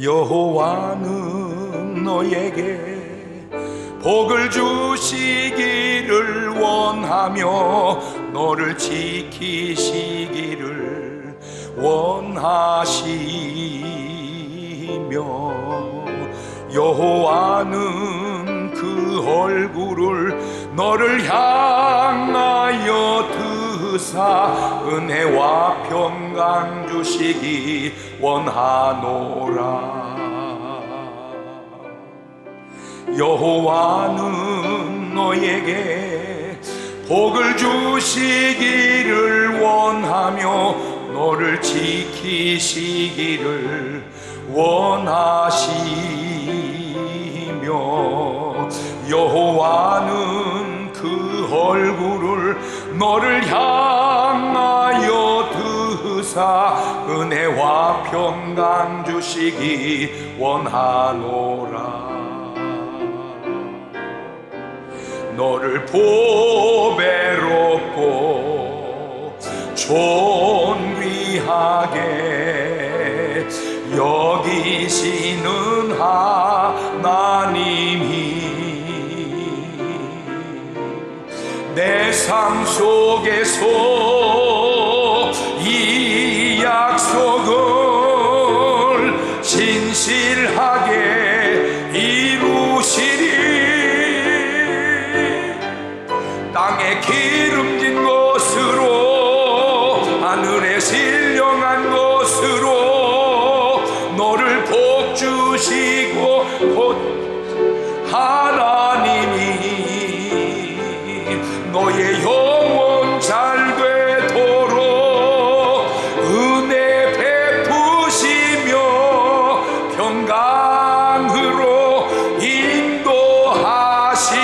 여호와는 너에게 복을 주시기를 원하며 너를 지키시기를 원하시며 여호와는 그 얼굴을 너를 향하여 드사 은혜와 평강 주시기 원하노라. 여호와는 너에게 복을 주시기를 원하며 너를 지키시기를 원하시며 여호와는 그 얼굴을 너를 향하여 드사 은혜와 평강 주시기 원하노라. 너를 보배롭고 존귀하게 여기시는 하나님이 내 삶 속에서 이 약속을 진실하게 이루시리. 땅에 기름진 것으로 하늘에 신령한 것으로 너를 복 주시고 곧 하나님이 너의 영혼 잘 되도록 은혜 베푸시며 평강으로 인도하시리.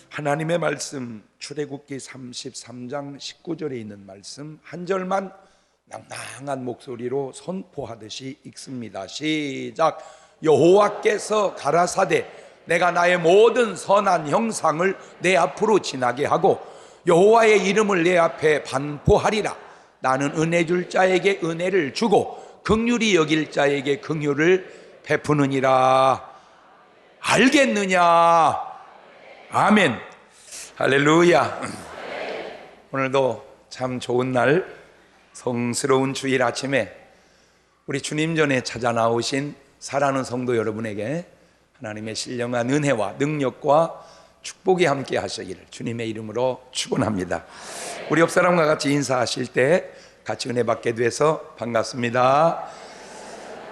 하나님의 말씀 출애굽기 33장 19절에 있는 말씀 한 절만 낭낭한 목소리로 선포하듯이 읽습니다. 시작. 여호와께서 가라사대 내가 나의 모든 선한 형상을 내 앞으로 지나게 하고 여호와의 이름을 내 앞에 반포하리라. 나는 은혜 줄 자에게 은혜를 주고 긍휼히 여길 자에게 긍휼을 베푸느니라. 알겠느냐? 아멘. 할렐루야. 오늘도 참 좋은 날, 성스러운 주일 아침에 우리 주님 전에 찾아 나오신 사랑하는 성도 여러분에게 하나님의 신령한 은혜와 능력과 축복이 함께 하시기를 주님의 이름으로 축원합니다. 우리 옆 사람과 같이 인사하실 때 같이 은혜 받게 돼서 반갑습니다.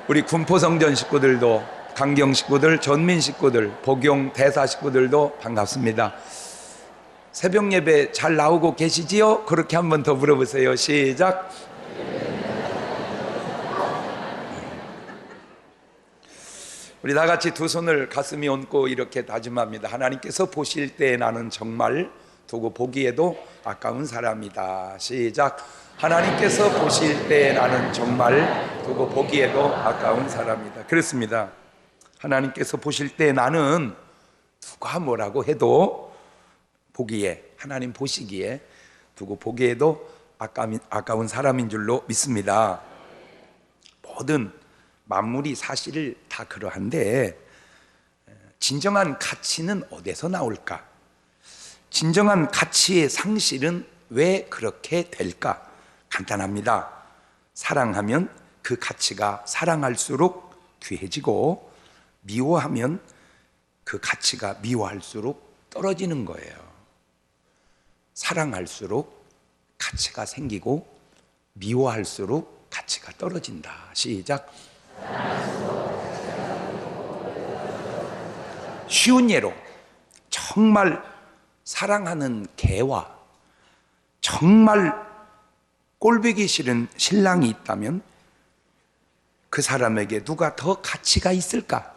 우리 군포성전 식구들도, 강경 식구들, 전민 식구들, 복용 대사 식구들도 반갑습니다. 새벽 예배 잘 나오고 계시지요? 그렇게 한 번 더 물어보세요. 시작. 우리 다 같이 두 손을 가슴에 얹고 이렇게 다짐합니다. 하나님께서 보실 때 나는 정말 두고 보기에도 아까운 사람이다. 시작. 하나님께서 보실 때 나는 정말 두고 보기에도 아까운 사람이다. 그렇습니다. 하나님께서 보실 때 나는 누가 뭐라고 해도 보기에, 하나님 보시기에 두고 보기에도 아까운 사람인 줄로 믿습니다. 모든 만물이 사실 다 그러한데 진정한 가치는 어디서 나올까? 진정한 가치의 상실은 왜 그렇게 될까? 간단합니다. 사랑하면 그 가치가 사랑할수록 귀해지고 미워하면 그 가치가 미워할수록 떨어지는 거예요. 사랑할수록 가치가 생기고 미워할수록 가치가 떨어진다. 시작. 쉬운 예로 정말 사랑하는 개와 정말 꼴보기 싫은 신랑이 있다면 그 사람에게 누가 더 가치가 있을까?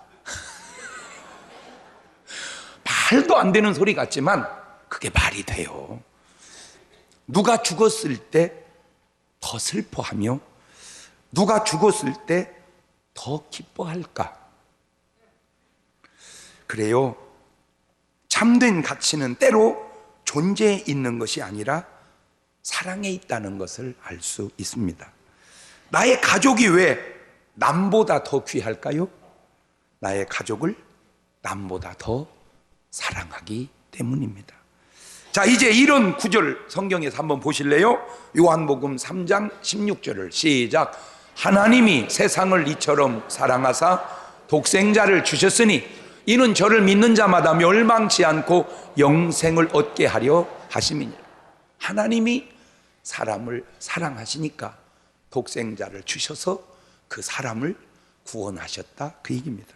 말도 안 되는 소리 같지만 그게 말이 돼요. 누가 죽었을 때 더 슬퍼하며 누가 죽었을 때 더 기뻐할까? 그래요. 참된 가치는 때로 존재에 있는 것이 아니라 사랑에 있다는 것을 알 수 있습니다. 나의 가족이 왜 남보다 더 귀할까요? 나의 가족을 남보다 더 사랑하기 때문입니다. 자, 이제 이런 구절 성경에서 한번 보실래요? 요한복음 3장 16절을 시작. 하나님이 세상을 이처럼 사랑하사 독생자를 주셨으니 이는 저를 믿는 자마다 멸망치 않고 영생을 얻게 하려 하심이니라. 하나님이 사람을 사랑하시니까 독생자를 주셔서 그 사람을 구원하셨다, 그 얘기입니다.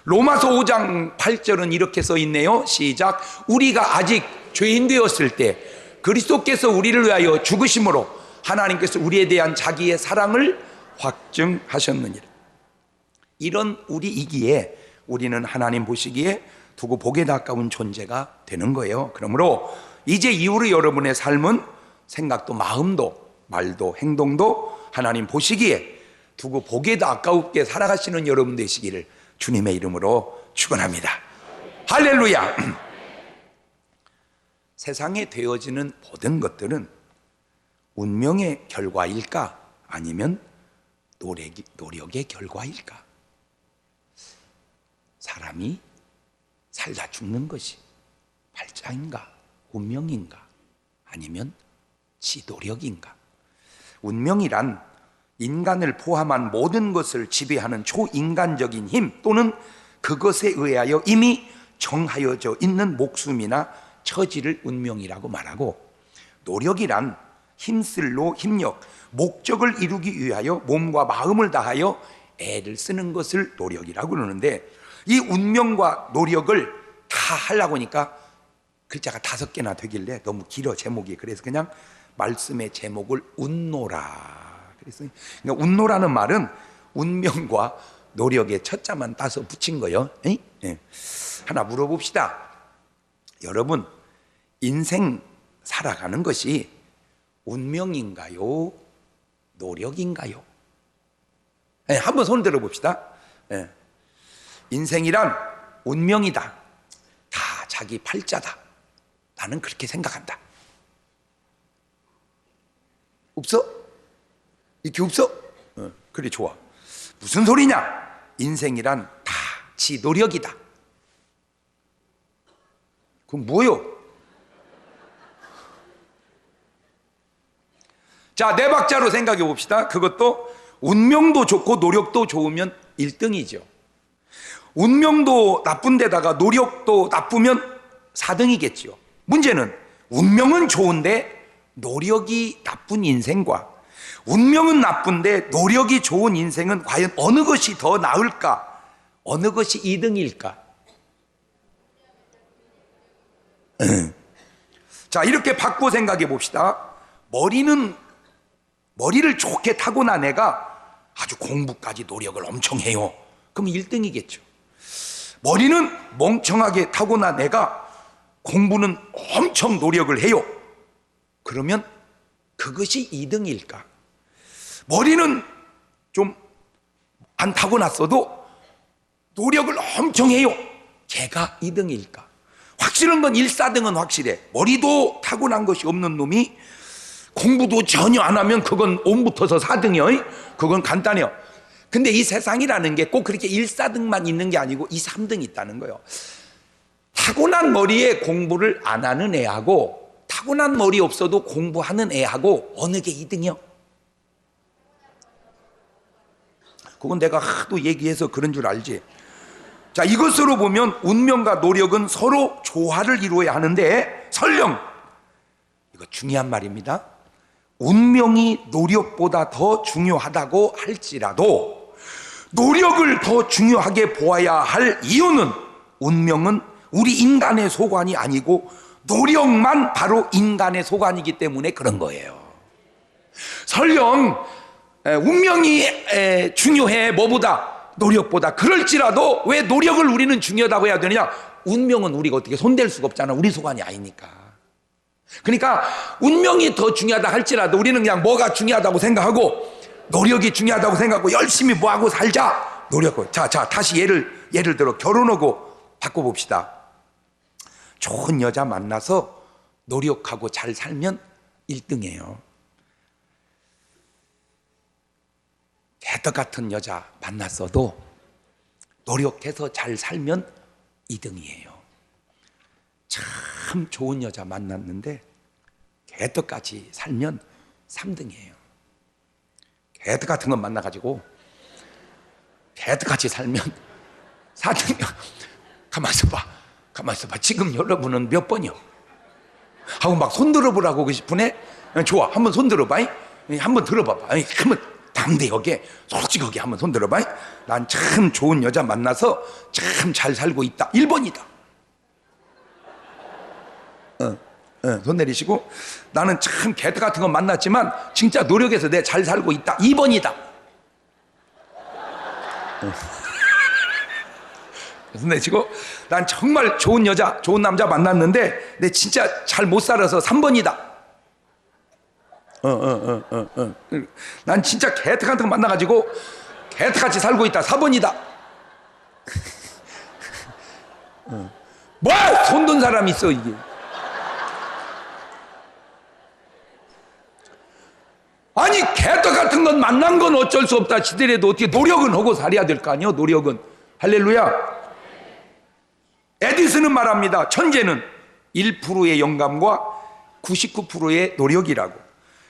로마서 5장 8절은 이렇게 써 있네요. 시작. 우리가 아직 죄인 되었을 때 그리스도께서 우리를 위하여 죽으심으로 하나님께서 우리에 대한 자기의 사랑을 확증하셨느니라. 이런 우리이기에 우리는 하나님 보시기에 두고 보기에 가까운 존재가 되는 거예요. 그러므로 이제 이후로 여러분의 삶은 생각도 마음도 말도 행동도 하나님 보시기에 두고 보기에 가깝게 살아가시는 여러분 되시기를 주님의 이름으로 축원합니다. 할렐루야. 세상에 되어지는 모든 것들은 운명의 결과일까 아니면 노력의 결과일까? 사람이 살다 죽는 것이 발자인가 운명인가 아니면 지도력인가? 운명이란 인간을 포함한 모든 것을 지배하는 초인간적인 힘 또는 그것에 의하여 이미 정하여져 있는 목숨이나 처지를 운명이라고 말하고, 노력이란 힘쓸로 힘력, 목적을 이루기 위하여 몸과 마음을 다하여 애를 쓰는 것을 노력이라고 그러는데, 이 운명과 노력을 다 하려고 하니까 글자가 5개나 되길래 너무 길어 제목이. 그래서 그냥 말씀의 제목을 운노라 그랬어요. 그러니까 운노라는 말은 운명과 노력의 첫자만 따서 붙인 거예요. 네. 하나 물어봅시다. 여러분, 인생 살아가는 것이 운명인가요? 노력인가요? 한번 손 들어봅시다. 인생이란 운명이다. 다 자기 팔자다. 나는 그렇게 생각한다. 없어? 이렇게 없어? 그래, 좋아. 무슨 소리냐? 인생이란 다 지 노력이다. 그럼 뭐요? 자, 네 박자로 생각해 봅시다. 그것도 운명도 좋고 노력도 좋으면 1등이죠. 운명도 나쁜 데다가 노력도 나쁘면 4등이겠죠. 문제는 운명은 좋은데 노력이 나쁜 인생과 운명은 나쁜데 노력이 좋은 인생은 과연 어느 것이 더 나을까? 어느 것이 2등일까? 자, 이렇게 바꿔 생각해 봅시다. 머리를 좋게 타고난 애가 아주 공부까지 노력을 엄청 해요. 그럼 1등이겠죠. 머리는 멍청하게 타고난 애가 공부는 엄청 노력을 해요. 그러면 그것이 2등일까? 머리는 좀 안 타고났어도 노력을 엄청 해요. 걔가 2등일까? 확실한 건 1, 4등은 확실해. 머리도 타고난 것이 없는 놈이 공부도 전혀 안 하면 그건 온 붙어서 4등이요. 그건 간단해요. 근데 이 세상이라는 게 꼭 그렇게 1, 4등만 있는 게 아니고 2, 3등이 있다는 거예요. 타고난 머리에 공부를 안 하는 애하고 타고난 머리 없어도 공부하는 애하고 어느 게 2등이요? 그건 내가 하도 얘기해서 그런 줄 알지. 자, 이것으로 보면 운명과 노력은 서로 조화를 이루어야 하는데, 설령 이거 중요한 말입니다. 운명이 노력보다 더 중요하다고 할지라도 노력을 더 중요하게 보아야 할 이유는 운명은 우리 인간의 소관이 아니고 노력만 바로 인간의 소관이기 때문에 그런 거예요. 설령 운명이 중요해 뭐보다 노력보다, 그럴지라도 왜 노력을 우리는 중요하다고 해야 되느냐? 운명은 우리가 어떻게 손댈 수가 없잖아. 우리 소관이 아니니까. 그러니까 운명이 더 중요하다 할지라도 우리는 그냥 뭐가 중요하다고 생각하고 노력이 중요하다고 생각하고 열심히 뭐하고 살자. 노력. 자, 다시 예를 들어 결혼하고 바꿔봅시다. 좋은 여자 만나서 노력하고 잘 살면 1등이에요. 개떡 같은 여자 만났어도 노력해서 잘 살면 2등이에요. 참 좋은 여자 만났는데 개떡같이 살면 3등이에요. 개떡 같은 것 만나가지고 개떡같이 살면 4등이야. 가만 있어봐. 지금 여러분은 몇 번이요? 하고 막 손 들어보라고 그러시네. 좋아, 한번 손 들어봐. 한번 들어봐봐. 그러면 담대하게 솔직하게 한번 손 들어봐. 난 참 좋은 여자 만나서 참 잘 살고 있다. 1번이다. 손 내리시고, 나는 참 개떡 같은 거 만났지만 진짜 노력해서 내 잘 살고 있다. 2번이다. 손 내리시고, 난 정말 좋은 여자, 좋은 남자 만났는데 내 진짜 잘 못 살아서 3번이다. 난 진짜 개떡 같은 거 만나가지고 개떡같이 살고 있다. 4번이다. 뭐야, 손든 사람이 있어 이게. 아니, 개떡 같은 건 만난 건 어쩔 수 없다 치더라도 어떻게 노력은 하고 살아야 될 거 아니에요. 노력은. 할렐루야. 에디슨은 말합니다. 천재는 1%의 영감과 99%의 노력이라고.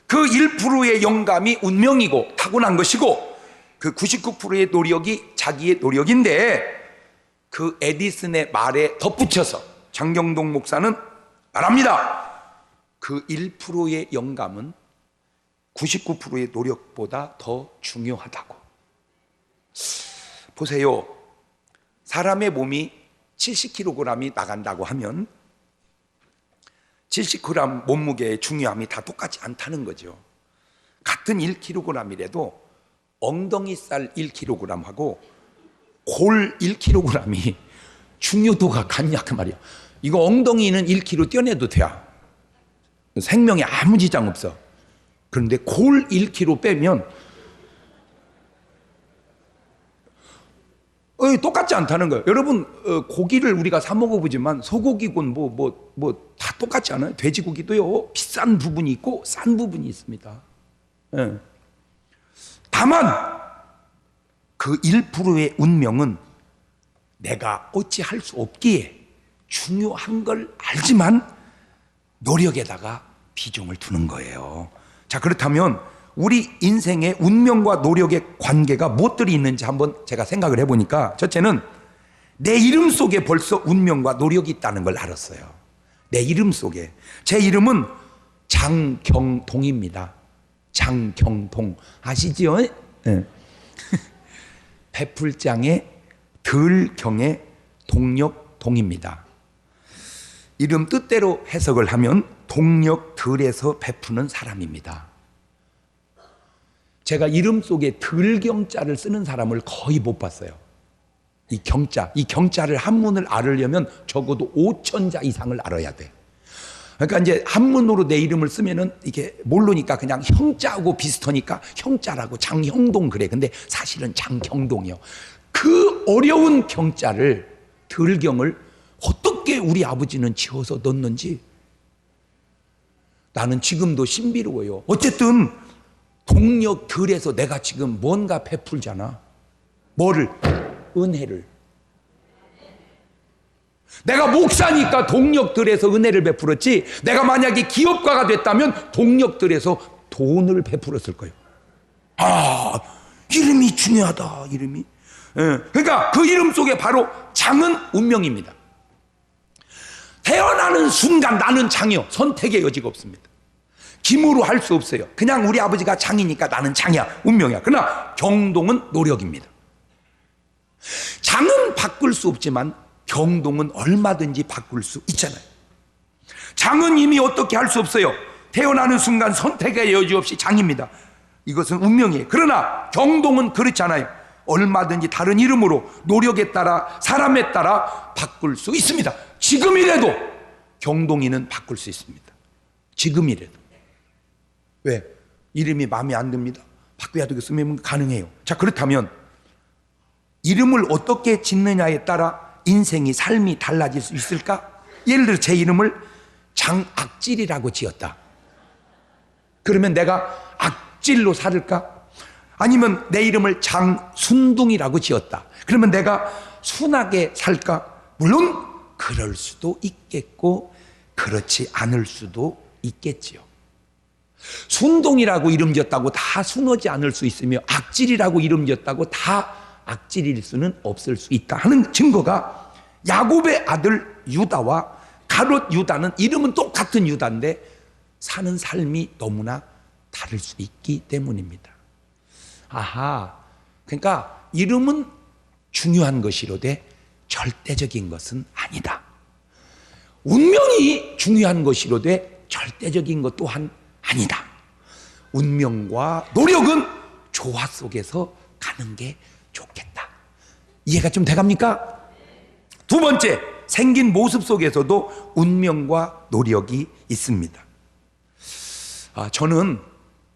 그 1%의 영감이 운명이고 타고난 것이고, 그 99%의 노력이 자기의 노력인데, 그 에디슨의 말에 덧붙여서 장경동 목사는 말합니다. 그 1%의 영감은 99%의 노력보다 더 중요하다고. 보세요. 사람의 몸이 70kg이 나간다고 하면 70g 몸무게의 중요함이 다 똑같지 않다는 거죠. 같은 1kg이라도 엉덩이살 1kg하고 골 1kg이 중요도가 같냐 그 말이야. 이거 엉덩이는 1kg 떼어내도 돼. 생명에 아무 지장 없어. 그런데 골 1kg 빼면 똑같지 않다는 거예요. 여러분, 고기를 우리가 사 먹어보지만 소고기군 다 똑같지 않아요? 돼지고기도요, 비싼 부분이 있고 싼 부분이 있습니다. 예. 다만 그 1%의 운명은 내가 어찌할 수 없기에 중요한 걸 알지만 노력에다가 비중을 두는 거예요. 자, 그렇다면 우리 인생의 운명과 노력의 관계가 무엇들이 있는지 한번 제가 생각을 해보니까, 첫째는 내 이름 속에 벌써 운명과 노력이 있다는 걸 알았어요. 내 이름 속에. 제 이름은 장경동입니다. 장경동 아시죠? 네. 베풀장의 들경의 동력동입니다. 이름 뜻대로 해석을 하면 동력들에서 베푸는 사람입니다. 제가 이름 속에 들경자를 쓰는 사람을 거의 못 봤어요. 이 경자를 한문을 알으려면 적어도 5,000자 이상을 알아야 돼. 그러니까 이제 한문으로 내 이름을 쓰면은 이게 모르니까 그냥 형자하고 비슷하니까 형자라고 장형동 그래. 근데 사실은 장경동이요. 그 어려운 경자를, 들경을 어떻게 우리 아버지는 지어서 넣는지 나는 지금도 신비로워요. 어쨌든 동력들에서 내가 지금 뭔가 베풀잖아. 뭐를? 은혜를. 내가 목사니까 동력들에서 은혜를 베풀었지, 내가 만약에 기업가가 됐다면 동력들에서 돈을 베풀었을 거예요. 아, 이름이 중요하다. 이름이. 그러니까 그 이름 속에 바로 장은 운명입니다. 태어나는 순간 나는 장이요. 선택의 여지가 없습니다. 김으로 할 수 없어요. 그냥 우리 아버지가 장이니까 나는 장이야. 운명이야. 그러나 경동은 노력입니다. 장은 바꿀 수 없지만 경동은 얼마든지 바꿀 수 있잖아요. 장은 이미 어떻게 할 수 없어요. 태어나는 순간 선택의 여지 없이 장입니다. 이것은 운명이에요. 그러나 경동은 그렇잖아요. 얼마든지 다른 이름으로 노력에 따라 사람에 따라 바꿀 수 있습니다. 지금이라도 경동이는 바꿀 수 있습니다. 지금이라도. 왜? 이름이 마음에 안 듭니다. 바꿔야 되겠으면 가능해요. 자, 그렇다면 이름을 어떻게 짓느냐에 따라 인생이, 삶이 달라질 수 있을까? 예를 들어 제 이름을 장악질이라고 지었다. 그러면 내가 악질로 살을까? 아니면 내 이름을 장순둥이라고 지었다. 그러면 내가 순하게 살까? 물론 그럴 수도 있겠고 그렇지 않을 수도 있겠지요. 순둥이라고 이름 지었다고 다 순하지 않을 수 있으며 악질이라고 이름 지었다고 다 악질일 수는 없을 수 있다 하는 증거가 야곱의 아들 유다와 가롯 유다는 이름은 똑같은 유다인데 사는 삶이 너무나 다를 수 있기 때문입니다. 아하, 그러니까 이름은 중요한 것이로되 절대적인 것은 아니다. 운명이 중요한 것이로되 절대적인 것 또한 아니다. 운명과 노력은 조화 속에서 가는 게 좋겠다. 이해가 좀 돼갑니까? 두 번째, 생긴 모습 속에서도 운명과 노력이 있습니다. 저는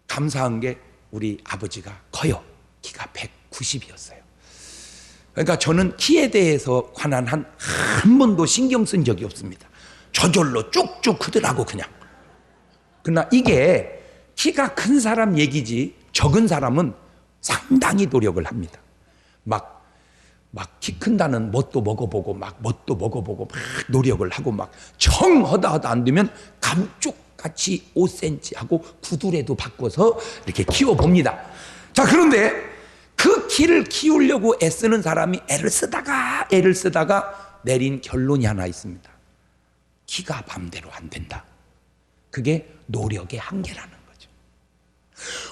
감사한 게 우리 아버지가 커요. 키가 190이었어요. 그러니까 저는 키에 대해서 관한 한 번도 신경 쓴 적이 없습니다. 저절로 쭉쭉 크더라고 그냥. 그러나 이게 키가 큰 사람 얘기지 적은 사람은 상당히 노력을 합니다. 막 키 큰다는 뭣도 먹어보고 막 노력을 하고 막 하다 안 되면 감쪽같이 5cm 하고 구두라도 바꿔서 이렇게 키워봅니다. 자, 그런데 그 키를 키우려고 애쓰는 사람이 애를 쓰다가 내린 결론이 하나 있습니다. 키가 맘대로 안 된다. 그게 노력의 한계라는 거죠.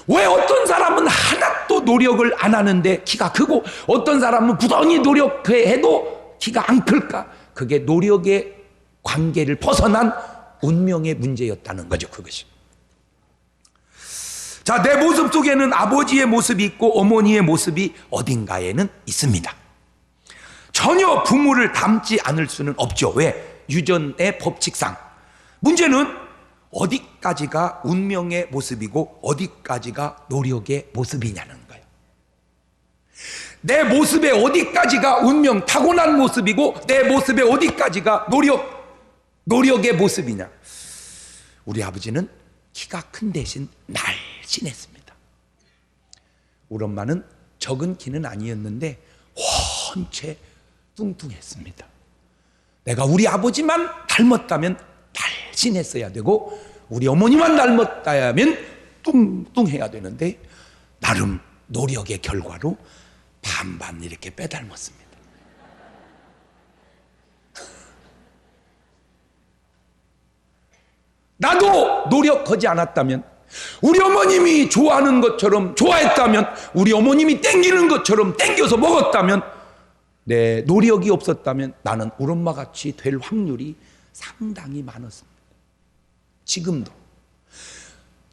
왜 어떤 사람은 하나도 노력을 안 하는데 키가 크고 어떤 사람은 부단히 노력해도 키가 안 클까? 그게 노력의 관계를 벗어난 운명의 문제였다는 거죠. 그것이. 자, 내 모습 속에는 아버지의 모습이 있고 어머니의 모습이 어딘가에는 있습니다. 전혀 부모를 닮지 않을 수는 없죠. 왜? 유전의 법칙상. 문제는 어디까지가 운명의 모습이고 어디까지가 노력의 모습이냐는 거예요. 내 모습의 어디까지가 운명 타고난 모습이고 내 모습의 어디까지가 노력의 모습이냐. 우리 아버지는 키가 큰 대신 날씬했습니다. 우리 엄마는 적은 키는 아니었는데 원체 뚱뚱했습니다. 내가 우리 아버지만 닮았다면 날씬했어야 되고 우리 어머니만 닮았다면 뚱뚱해야 되는데 나름 노력의 결과로 반반 이렇게 빼닮았습니다. 나도 노력하지 않았다면 우리 어머님이 좋아하는 것처럼 좋아했다면 우리 어머님이 땡기는 것처럼 땡겨서 먹었다면 내 노력이 없었다면 나는 우리 엄마같이 될 확률이 상당히 많았습니다. 지금도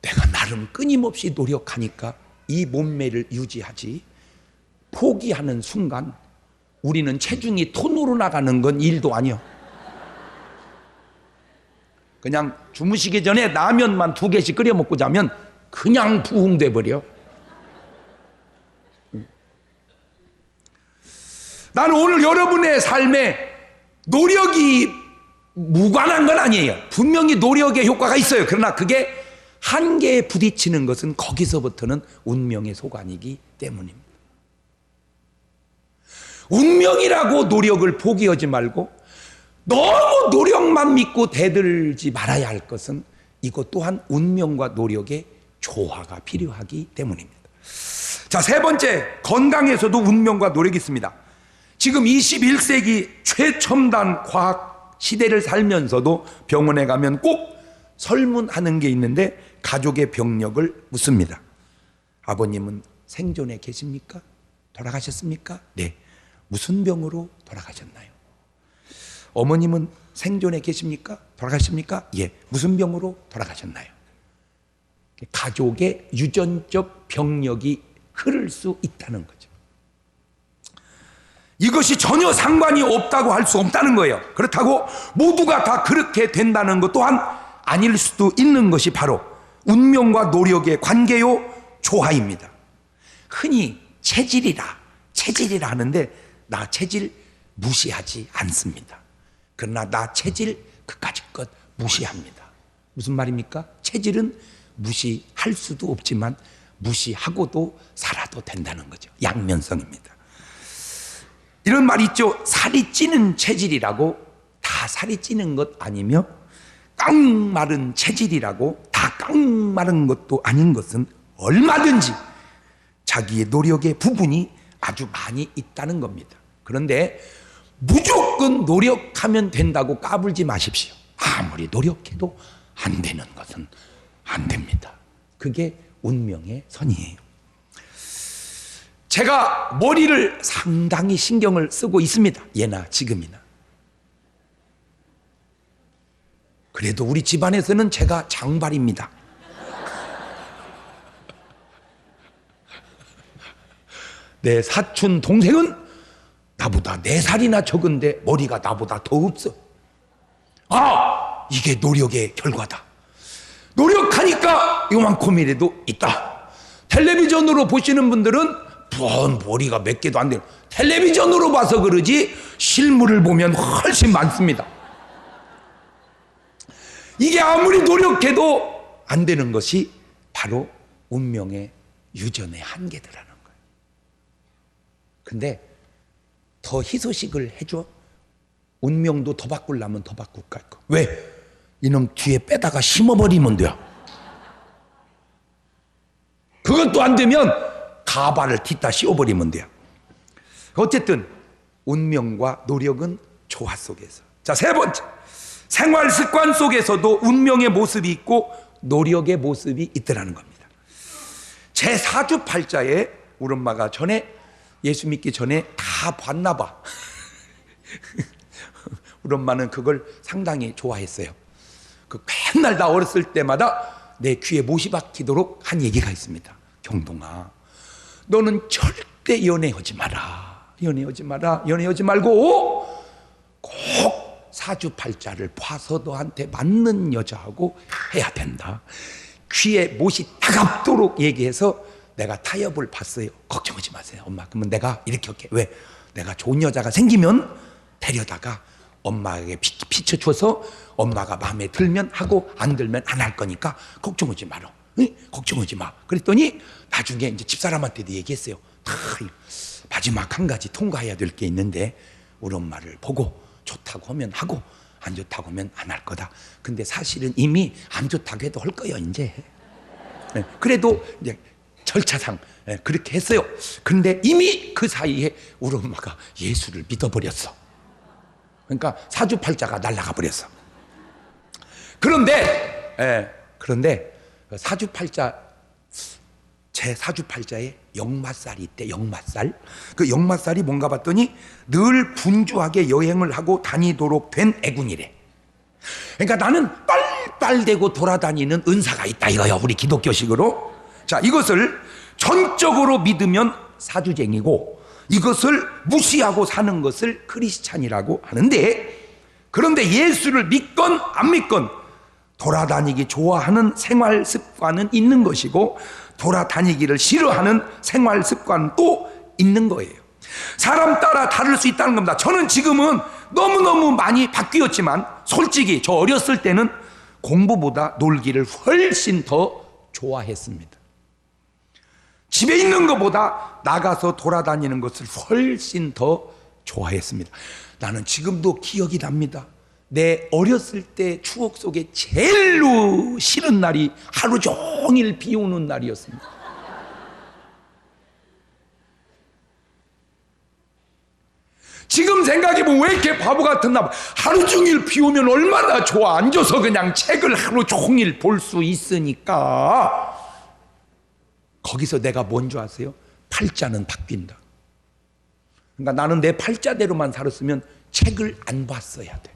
내가 나름 끊임없이 노력하니까 이 몸매를 유지하지 포기하는 순간 우리는 체중이 톤으로 나가는 건 일도 아니야. 그냥 주무시기 전에 라면만 2개씩 끓여 먹고 자면 그냥 부흥돼 버려. 나는 오늘 여러분의 삶에 노력이 무관한 건 아니에요. 분명히 노력의 효과가 있어요. 그러나 그게 한계에 부딪히는 것은 거기서부터는 운명의 소관이기 때문입니다. 운명이라고 노력을 포기하지 말고 너무 노력만 믿고 대들지 말아야 할 것은 이것 또한 운명과 노력의 조화가 필요하기 때문입니다. 자, 세 번째, 건강에서도 운명과 노력이 있습니다. 지금 21세기 최첨단 과학 시대를 살면서도 병원에 가면 꼭 설문하는 게 있는데 가족의 병력을 묻습니다. 아버님은 생존에 계십니까? 돌아가셨습니까? 네. 무슨 병으로 돌아가셨나요? 어머님은 생존에 계십니까? 돌아가십니까? 예. 무슨 병으로 돌아가셨나요? 가족의 유전적 병력이 흐를 수 있다는 거죠. 이것이 전혀 상관이 없다고 할 수 없다는 거예요. 그렇다고 모두가 다 그렇게 된다는 것 또한 아닐 수도 있는 것이 바로 운명과 노력의 관계요 조화입니다. 흔히 체질이라 하는데 나 체질 무시하지 않습니다. 그러나 나 체질 그까짓 것 무시합니다. 무슨 말입니까? 체질은 무시할 수도 없지만 무시하고도 살아도 된다는 거죠. 양면성입니다. 이런 말 있죠. 살이 찌는 체질이라고 다 살이 찌는 것 아니며 깡마른 체질이라고 다 깡마른 것도 아닌 것은 얼마든지 자기의 노력의 부분이 아주 많이 있다는 겁니다. 그런데 무조건 노력하면 된다고 까불지 마십시오. 아무리 노력해도 안 되는 것은 안 됩니다. 그게 운명의 선이에요. 제가 머리를 상당히 신경을 쓰고 있습니다. 예나 지금이나. 그래도 우리 집안에서는 제가 장발입니다. 내 사촌 동생은 나보다 4살이나 적은데 머리가 나보다 더 없어. 아, 이게 노력의 결과다. 노력하니까 이만큼이라도 있다. 텔레비전으로 보시는 분들은 머리가 몇 개도 안 돼요. 텔레비전으로 봐서 그러지 실물을 보면 훨씬 많습니다. 이게 아무리 노력해도 안 되는 것이 바로 운명의 유전의 한계더라는 거예요. 근데 더 희소식을 해줘. 운명도 더 바꾸려면 더 바꿀 거. 왜? 이놈 뒤에 빼다가 심어버리면 돼요. 그것도 안 되면 가발을 뒷다 씌워버리면 돼요. 어쨌든 운명과 노력은 조화 속에서. 자, 세 번째, 생활 습관 속에서도 운명의 모습이 있고 노력의 모습이 있더라는 겁니다. 제 사주팔자에 우리 엄마가 전에 예수 믿기 전에 다 봤나 봐. 우리 엄마는 그걸 상당히 좋아했어요. 그 맨날 나 어렸을 때마다 내 귀에 못이 박히도록 한 얘기가 있습니다. 경동아, 너는 절대 연애하지 마라. 연애하지 마라. 연애하지 말고 꼭 사주팔자를 봐서 너한테 맞는 여자하고 해야 된다. 귀에 못이 따갑도록 얘기해서 내가 타협을 봤어요. 걱정하지 마세요, 엄마. 그러면 내가 이렇게 할게. 왜? 내가 좋은 여자가 생기면 데려다가 엄마에게 비춰줘서 엄마가 마음에 들면 하고 안 들면 안 할 거니까 걱정하지 마라. 응? 걱정하지 마. 그랬더니 나중에 이제 집사람한테도 얘기했어요. 마지막 한 가지 통과해야 될 게 있는데 우리 엄마를 보고 좋다고 하면 하고 안 좋다고 하면 안 할 거다. 근데 사실은 이미 안 좋다고 해도 할 거예요, 이제. 그래도 이제 절차상 그렇게 했어요. 근데 이미 그 사이에 우리 엄마가 예수를 믿어버렸어. 그러니까 사주팔자가 날아가 버렸어. 그런데 사주팔자, 제 사주팔자에 역마살이 있대. 역마살. 그 역마살이 뭔가 봤더니 늘 분주하게 여행을 하고 다니도록 된 애군이래. 그러니까 나는 빨빨대고 돌아다니는 은사가 있다 이거야, 우리 기독교식으로. 자, 이것을 전적으로 믿으면 사주쟁이고 이것을 무시하고 사는 것을 크리스찬이라고 하는데, 그런데 예수를 믿건 안 믿건 돌아다니기 좋아하는 생활 습관은 있는 것이고 돌아다니기를 싫어하는 생활 습관도 있는 거예요. 사람 따라 다를 수 있다는 겁니다. 저는 지금은 너무너무 많이 바뀌었지만 솔직히 저 어렸을 때는 공부보다 놀기를 훨씬 더 좋아했습니다. 집에 있는 것보다 나가서 돌아다니는 것을 훨씬 더 좋아했습니다. 나는 지금도 기억이 납니다. 내 어렸을 때 추억 속에 제일로 싫은 날이 하루 종일 비 오는 날이었습니다. 지금 생각해보면 왜 이렇게 바보 같은 나. 하루 종일 비 오면 얼마나 좋아. 앉아서 그냥 책을 하루 종일 볼 수 있으니까. 거기서 내가 뭔 줄 아세요? 팔자는 바뀐다. 그러니까 나는 내 팔자대로만 살았으면 책을 안 봤어야 돼.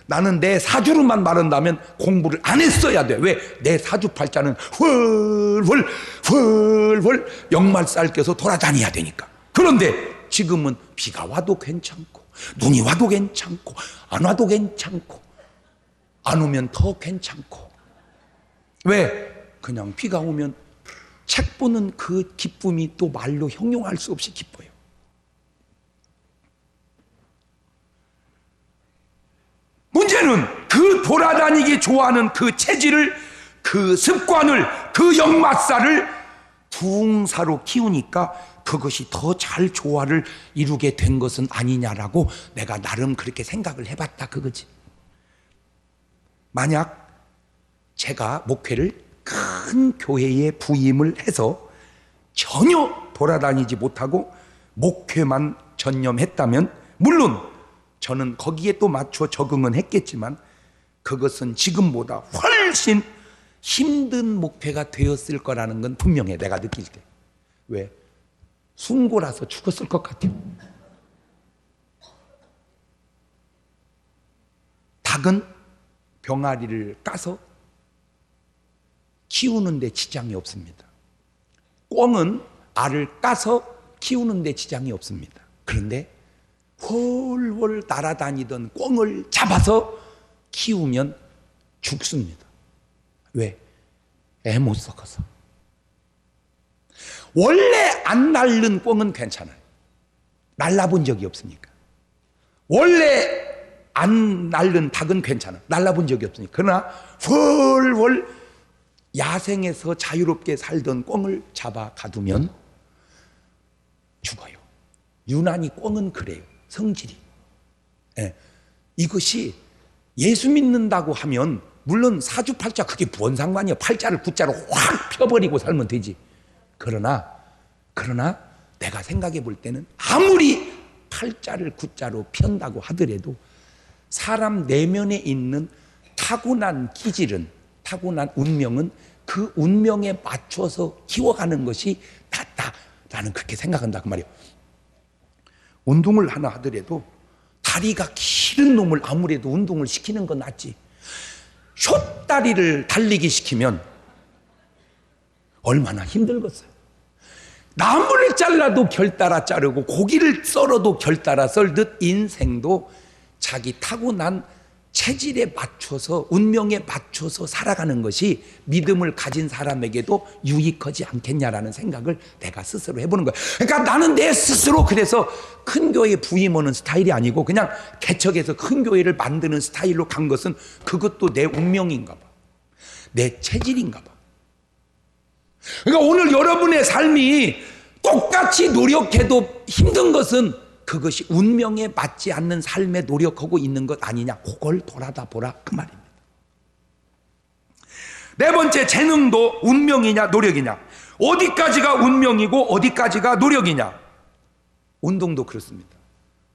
나는 내 사주로만 말한다면 공부를 안 했어야 돼. 왜? 내 사주팔자는 훨훨 역말살 껴서 돌아다녀야 되니까. 그런데 지금은 비가 와도 괜찮고 눈이 와도 괜찮고 안 와도 괜찮고 안 오면 더 괜찮고. 왜? 그냥 비가 오면 책 보는 그 기쁨이 또 말로 형용할 수 없이 기뻐요. 문제는 그 돌아다니기 좋아하는 그 체질을 그 습관을, 그 역마살을 붕사로 키우니까 그것이 더 잘 조화를 이루게 된 것은 아니냐라고 내가 나름 그렇게 생각을 해봤다 그거지. 만약 제가 목회를 큰 교회에 부임을 해서 전혀 돌아다니지 못하고 목회만 전념했다면 물론 저는 거기에 또 맞춰 적응은 했겠지만 그것은 지금보다 훨씬 힘든 목회가 되었을 거라는 건 분명해. 내가 느낄 때. 왜? 순고라서 죽었을 것 같아요. 닭은 병아리를 까서 키우는데 지장이 없습니다. 꿩은 알을 까서 키우는데 지장이 없습니다. 그런데 훨훨 날아다니던 꿩을 잡아서 키우면 죽습니다. 왜? 애 못 썩어서. 원래 안 날른 꿩은 괜찮아요. 날라본 적이 없으니까. 원래 안 날른 닭은 괜찮아. 날라본 적이 없으니까. 그러나 훨훨 야생에서 자유롭게 살던 꿩을 잡아 가두면 죽어요. 유난히 꿩은 그래요. 성질이. 예. 이것이 예수 믿는다고 하면 물론 사주팔자 그게 뭔 상관이야. 팔자를 구자로 확 펴버리고 살면 되지. 그러나 내가 생각해 볼 때는 아무리 팔자를 구자로 편다고 하더라도 사람 내면에 있는 타고난 기질은, 타고난 운명은 그 운명에 맞춰서 키워가는 것이 낫다. 나는 그렇게 생각한다 그 말이에요. 운동을 하나 하더라도 다리가 길은 놈을 아무래도 운동을 시키는 건 낫지. 숏다리를 달리기 시키면 얼마나 힘들겠어요. 나무를 잘라도 결 따라 자르고 고기를 썰어도 결 따라 썰듯 인생도 자기 타고난 체질에 맞춰서 운명에 맞춰서 살아가는 것이 믿음을 가진 사람에게도 유익하지 않겠냐라는 생각을 내가 스스로 해보는 거야. 그러니까 나는 내 스스로 그래서 큰 교회에 부임하는 스타일이 아니고 그냥 개척해서 큰 교회를 만드는 스타일로 간 것은 그것도 내 운명인가 봐. 내 체질인가 봐. 그러니까 오늘 여러분의 삶이 똑같이 노력해도 힘든 것은 그것이 운명에 맞지 않는 삶에 노력하고 있는 것 아니냐. 그걸 돌아다 보라 그 말입니다. 네 번째, 재능도 운명이냐 노력이냐. 어디까지가 운명이고 어디까지가 노력이냐. 운동도 그렇습니다.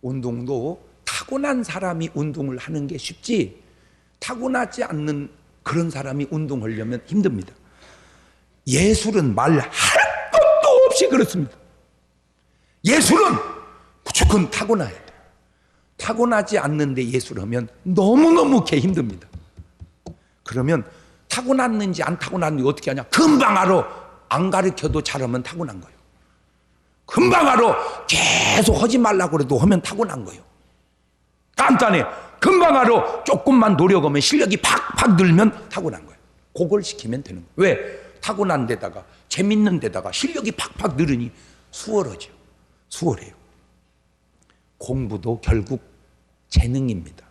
운동도 타고난 사람이 운동을 하는 게 쉽지 타고나지 않는 그런 사람이 운동하려면 힘듭니다. 예술은 말할 것도 없이 그렇습니다. 예술은 무조건 타고나야 돼. 타고나지 않는데 예술하면 너무너무 힘듭니다. 그러면 타고났는지 안 타고났는지 어떻게 하냐. 금방 알아. 안 가르쳐도 잘하면 타고난 거예요. 금방 알아. 계속 하지 말라고 그래도 하면 타고난 거예요. 간단해. 금방 알아. 조금만 노력하면 실력이 팍팍 늘면 타고난 거예요. 그걸 시키면 되는 거예요. 왜? 타고난 데다가 재밌는 데다가 실력이 팍팍 늘으니 수월하죠. 수월해요. 공부도 결국 재능입니다.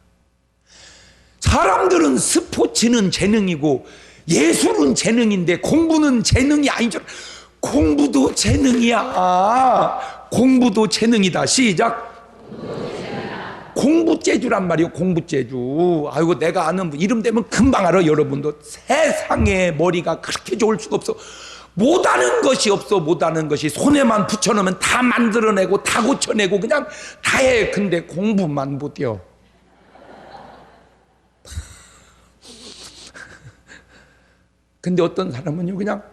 사람들은 스포츠는 재능이고 예술은 재능인데 공부는 재능이 아니죠. 공부도 재능이야. 공부도 재능이다. 시작. 공부재주란 말이에요. 공부재주. 아이고 내가 아는 이름 되면 금방 알아. 여러분도 세상에 머리가 그렇게 좋을 수가 없어. 못하는 것이 없어. 못하는 것이 손에만 붙여놓으면 다 만들어내고 다 고쳐내고 그냥 다 해. 근데 공부만 못해요. 근데 어떤 사람은요 그냥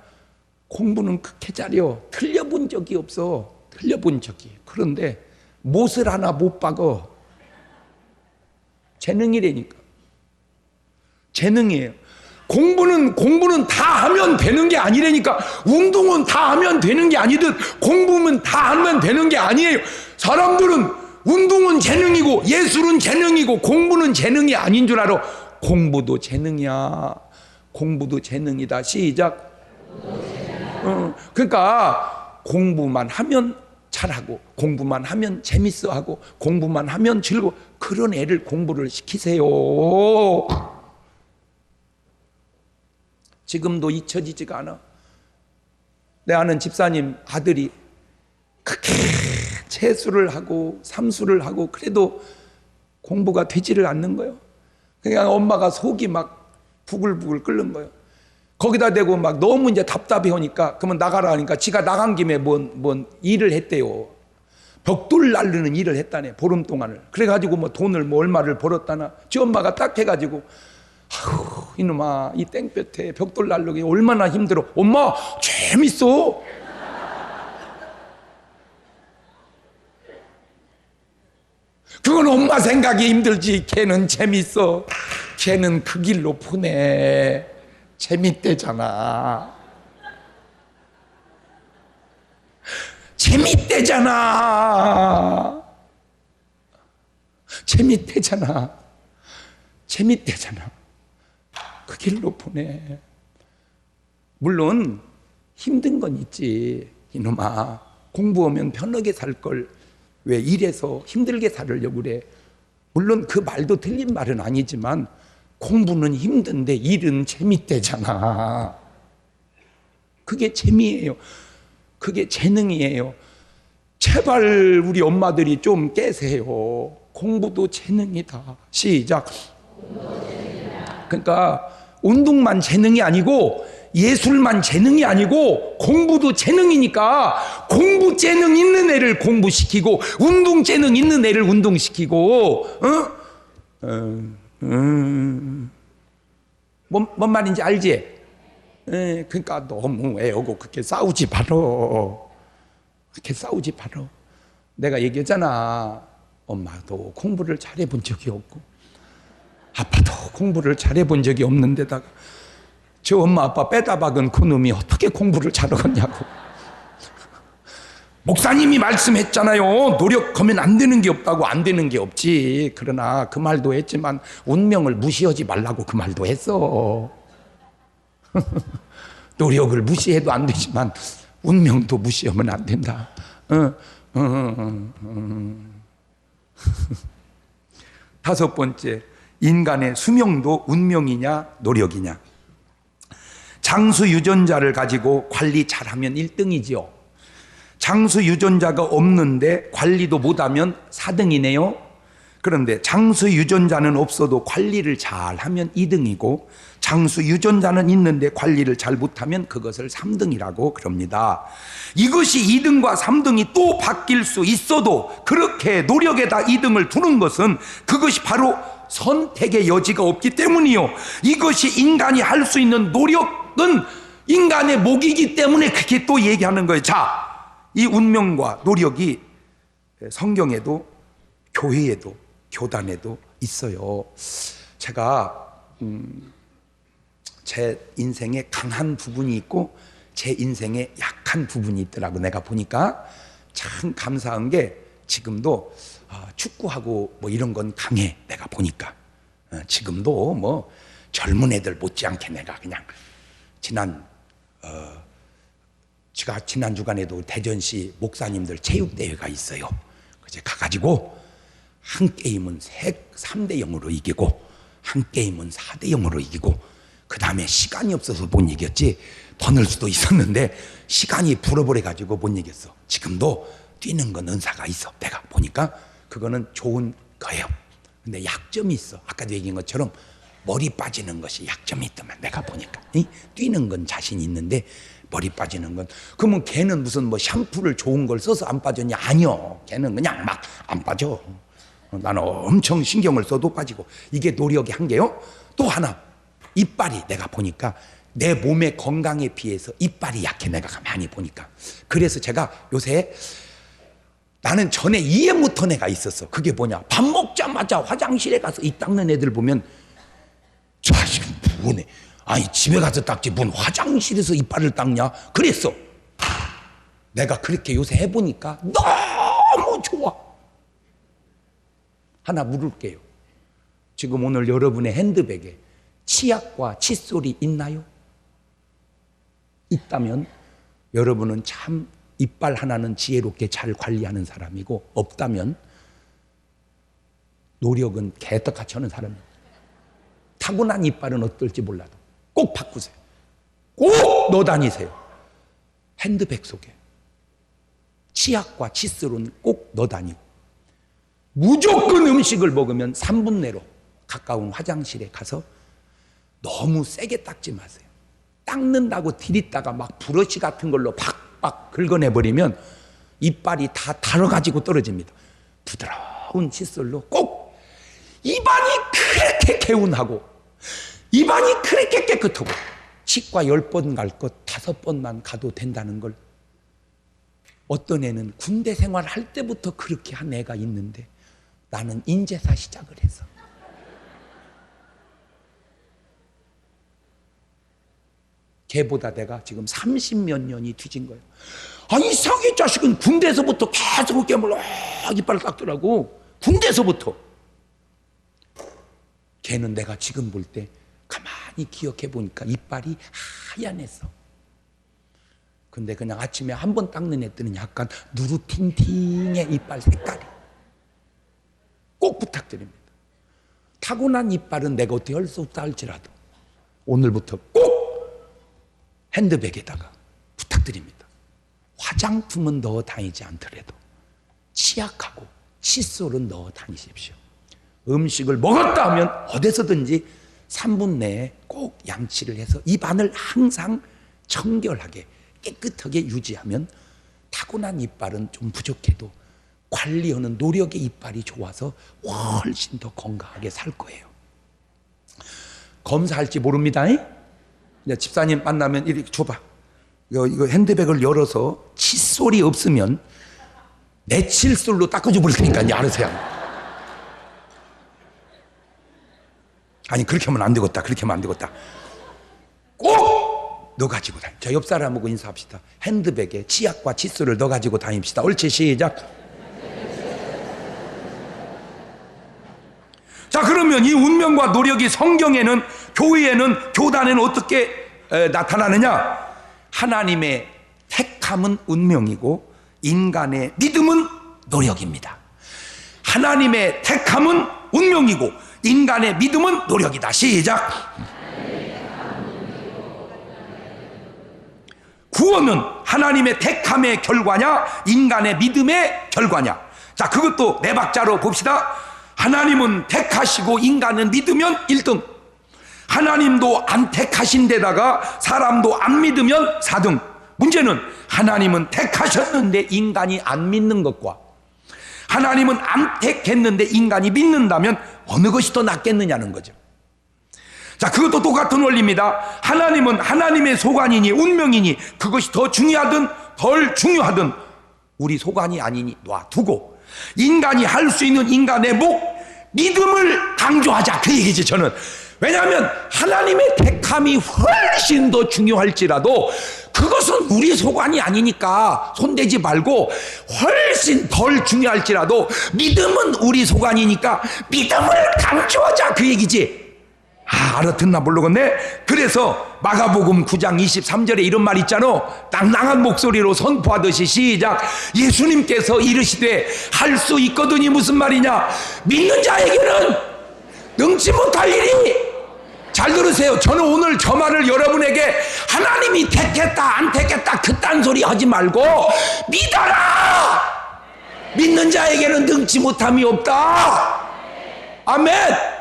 공부는 그렇게 잘해요. 틀려본 적이 없어. 틀려본 적이. 그런데 못을 하나 못 박어. 재능이라니까. 재능이에요. 공부는 다 하면 되는 게 아니라니까. 운동은 다 하면 되는 게 아니듯 공부는 다 하면 되는 게 아니에요. 사람들은 운동은 재능이고 예술은 재능이고 공부는 재능이 아닌 줄 알아. 공부도 재능이야. 공부도 재능이다. 시작. 그러니까 공부만 하면 잘하고 공부만 하면 재밌어하고 공부만 하면 즐거워. 그런 애를 공부를 시키세요. 지금도 잊혀지지가 않아. 내 아는 집사님 아들이 그렇게 재수를 하고 삼수를 하고 그래도 공부가 되지를 않는 거예요. 그냥 엄마가 속이 막 부글부글 끓는 거예요. 거기다 대고 막 너무 이제 답답해 오니까 그러면 나가라 하니까 지가 나간 김에 뭔 일을 했대요. 벽돌 날르는 일을 했다네, 보름 동안을. 그래가지고 뭐 돈을 뭐 얼마를 벌었다나. 지 엄마가 딱 해가지고 아휴 이놈아 이 땡볕에 벽돌 날르기 얼마나 힘들어. 엄마 재밌어. 그건 엄마 생각이 힘들지. 걔는 재밌어. 걔는 그 길로 보내. 재밌대잖아. 재밌대잖아. 재밌대잖아. 재밌대잖아. 그 길로 보내. 물론 힘든 건 있지. 이놈아 공부하면 편하게 살 걸 왜 이래서 힘들게 살으려고 그래. 물론 그 말도 틀린 말은 아니지만 공부는 힘든데 일은 재밌대잖아. 그게 재미예요. 그게 재능이에요. 제발 우리 엄마들이 좀 깨세요. 공부도 재능이다. 시작. 그러니까 운동만 재능이 아니고 예술만 재능이 아니고 공부도 재능이니까 공부 재능 있는 애를 공부시키고 운동 재능 있는 애를 운동시키고 뭔 말인지 알지? 그러니까 너무 애하고 그렇게 싸우지 말어. 그렇게 싸우지 말어. 내가 얘기했잖아. 엄마도 공부를 잘해본 적이 없고 아빠도 공부를 잘해본 적이 없는데다가 저 엄마 아빠 빼다 박은 그놈이 어떻게 공부를 잘하겠냐고. 목사님이 말씀했잖아요. 노력하면 안 되는 게 없다고. 안 되는 게 없지. 그러나 그 말도 했지만 운명을 무시하지 말라고 그 말도 했어. 노력을 무시해도 안 되지만 운명도 무시하면 안 된다. 다섯 번째, 인간의 수명도 운명이냐 노력이냐. 장수 유전자를 가지고 관리 잘하면 1등이지요. 장수 유전자가 없는데 관리도 못하면 4등이네요. 그런데 장수 유전자는 없어도 관리를 잘하면 2등이고 장수 유전자는 있는데 관리를 잘 못하면 그것을 3등이라고 그럽니다. 이것이 2등과 3등이 또 바뀔 수 있어도 그렇게 노력에다 2등을 두는 것은 그것이 바로 선택의 여지가 없기 때문이요. 이것이 인간이 할 수 있는 노력은 인간의 목이기 때문에 그렇게 또 얘기하는 거예요. 자, 이 운명과 노력이 성경에도 교회에도 교단에도 있어요. 제가 제 인생에 강한 부분이 있고 제 인생에 약한 부분이 있더라고. 내가 보니까 참 감사한 게 지금도 축구하고 뭐 이런 건 강해. 내가 보니까 지금도 뭐 젊은 애들 못지않게 내가 그냥 제가 지난 주간에도 대전시 목사님들 체육대회가 있어요. 그래서 가가지고 한 게임은 3대 0으로 이기고 한 게임은 4대 0으로 이기고 그 다음에 시간이 없어서 못 이겼지. 더 넣을 수도 있었는데 시간이 불어버려가지고 못 이겼어. 지금도 뛰는 건 은사가 있어. 내가 보니까 그거는 좋은 거예요. 근데 약점이 있어. 아까도 얘기한 것처럼 머리 빠지는 것이 약점이 있더만. 내가 보니까 뛰는 건 자신 있는데 머리 빠지는 건. 그러면 걔는 무슨 뭐 샴푸를 좋은 걸 써서 안 빠졌냐? 아니요. 걔는 그냥 막 안 빠져. 나는 엄청 신경을 써도 빠지고. 이게 노력의 한계요. 또 하나, 이빨이 내가 보니까 내 몸의 건강에 비해서 이빨이 약해. 내가 많이 보니까. 그래서 제가 요새 나는 전에 이해 못한 애가 있었어. 그게 뭐냐, 밥 먹자마자 화장실에 가서 이 닦는 애들 보면 자식은 뭐네, 아니 집에 가서 닦지 뭔 화장실에서 이빨을 닦냐 그랬어. 내가 그렇게 요새 해보니까 너무 좋아. 하나 물을게요. 지금 오늘 여러분의 핸드백에 치약과 칫솔이 있나요? 있다면 여러분은 참 이빨 하나는 지혜롭게 잘 관리하는 사람이고, 없다면 노력은 개떡같이 하는 사람이에요. 타고난 이빨은 어떨지 몰라도 꼭 바꾸세요. 꼭 넣어 다니세요. 핸드백 속에. 치약과 칫솔은 꼭 넣어 다니고, 무조건 음식을 먹으면 3분 내로 가까운 화장실에 가서 너무 세게 닦지 마세요. 닦는다고 디디다가 막 브러쉬 같은 걸로 팍팍 긁어내버리면 이빨이 다 달아가지고 떨어집니다. 부드러운 칫솔로 꼭, 입안이 그렇게 개운하고 입안이 그렇게 깨끗하고 치과 10번 갈 것 5번만 가도 된다는 걸, 어떤 애는 군대 생활할 때부터 그렇게 한 애가 있는데 나는 인제사 시작을 해서 걔보다 내가 지금 30몇 년이 뒤진 거예요. 아니 이상하게 자식은 군대에서부터 계속 이렇게 이빨을 닦더라고. 군대에서부터. 걔는 내가 지금 볼 때 가만히 기억해 보니까 이빨이 하얀했어. 근데 그냥 아침에 한 번 닦는 애들은 약간 누르팅팅의 이빨 색깔이. 꼭 부탁드립니다. 타고난 이빨은 내가 어떻게 할 수 없다 할지라도 오늘부터 꼭 핸드백에다가 부탁드립니다. 화장품은 넣어 다니지 않더라도 치약하고 칫솔은 넣어 다니십시오. 음식을 먹었다 하면 어디서든지 3분 내에 꼭 양치를 해서 입안을 항상 청결하게 깨끗하게 유지하면 타고난 이빨은 좀 부족해도 관리하는 노력의 이빨이 좋아서 훨씬 더 건강하게 살 거예요. 검사할지 모릅니다. 집사님 만나면 이렇게 줘봐. 이거 핸드백을 열어서 칫솔이 없으면 내 칫솔로 닦아줘 버릴 테니까 이제 알으세요. 아니 그렇게 하면 안 되겠다. 그렇게 하면 안 되겠다. 꼭 넣어 가지고 다니. 저 옆 사람하고 인사합시다. 핸드백에 치약과 칫솔을 넣어 가지고 다닙시다. 옳지, 시작. 자, 그러면 이 운명과 노력이 성경에는, 교회에는, 교단에는 어떻게 나타나느냐? 하나님의 택함은 운명이고 인간의 믿음은 노력입니다. 하나님의 택함은 운명이고 인간의 믿음은 노력이다. 시작. 구원은 하나님의 택함의 결과냐 인간의 믿음의 결과냐? 자, 그것도 네 박자로 봅시다. 하나님은 택하시고 인간은 믿으면 1등, 하나님도 안 택하신 데다가 사람도 안 믿으면 4등. 문제는 하나님은 택하셨는데 인간이 안 믿는 것과 하나님은 안 택했는데 인간이 믿는다면 어느 것이 더 낫겠느냐는 거죠. 자, 그것도 똑같은 원리입니다. 하나님은 하나님의 소관이니 운명이니 그것이 더 중요하든 덜 중요하든 우리 소관이 아니니 놔두고 인간이 할 수 있는 인간의 믿음을 강조하자, 그 얘기지. 저는 왜냐하면 하나님의 택함이 훨씬 더 중요할지라도 그것은 우리 소관이 아니니까 손대지 말고, 훨씬 덜 중요할지라도 믿음은 우리 소관이니까 믿음을 강조하자, 그 얘기지. 알아듣나 모르겠네. 그래서 마가복음 9장 23절에 이런 말 있잖아. 낭낭한 목소리로 선포하듯이 시작. 예수님께서 이르시되 할 수 있거든이 무슨 말이냐? 믿는 자에게는 능치 못할 일이. 잘 들으세요. 저는 오늘 저 말을 여러분에게 하나님이 택했다 안 택했다 그딴 소리 하지 말고 믿어라. 믿는 자에게는 능치 못함이 없다. 아멘.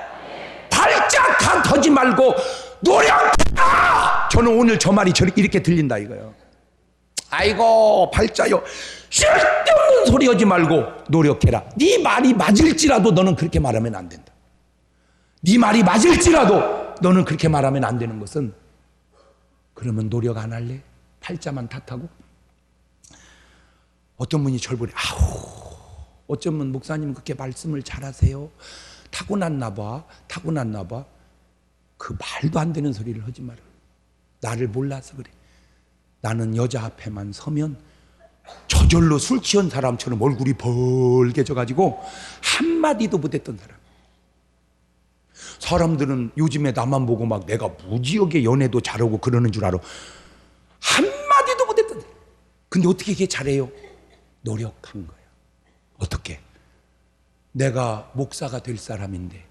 발작 다 터지 말고 노력해라. 저는 오늘 저 말이 이렇게 들린다 이거예요. 아이고 발자요, 쓸데없는 소리 하지 말고 노력해라. 네 말이 맞을지라도 너는 그렇게 말하면 안 된다. 네 말이 맞을지라도 너는 그렇게 말하면 안 되는 것은, 그러면 노력 안 할래? 팔자만 탓하고? 어떤 분이 저를 보래. 어쩌면 목사님은 그렇게 말씀을 잘하세요. 타고났나 봐. 그 말도 안 되는 소리를 하지 마라. 나를 몰라서 그래. 나는 여자 앞에만 서면 저절로 술 취한 사람처럼 얼굴이 벌개져가지고 한마디도 못했던 사람. 사람들은 요즘에 나만 보고 막 내가 무지하게 연애도 잘하고 그러는 줄 알아. 한마디도 못했던 사람. 근데 어떻게 이게 잘해요? 노력한 거야. 어떻게? 내가 목사가 될 사람인데,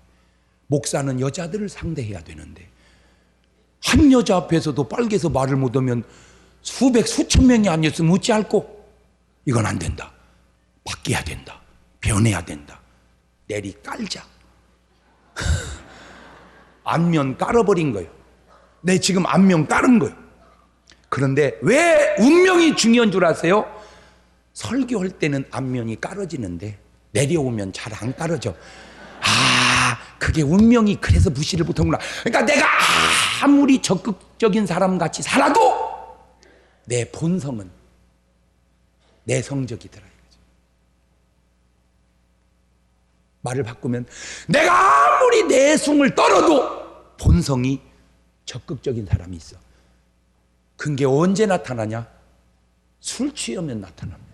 목사는 여자들을 상대해야 되는데 한 여자 앞에서도 빨개서 말을 못하면 수백 수천 명이 앉았으면 어찌할꼬? 이건 안 된다. 바뀌어야 된다. 변해야 된다. 내리 깔자. 안면 깔아버린 거예요. 내 지금 안면 깔은 거예요. 그런데 왜 운명이 중요한 줄 아세요? 설교할 때는 안면이 깔아지는데 내려오면 잘 안 깔아져. 그게 운명이 그래서 무시를 못하는구나. 그러니까 내가 아무리 적극적인 사람 같이 살아도 내 본성은 내 성적이더라 이거죠. 말을 바꾸면 내가 아무리 내숭을 떨어도 본성이 적극적인 사람이 있어. 그게 언제 나타나냐? 술 취하면 나타납니다.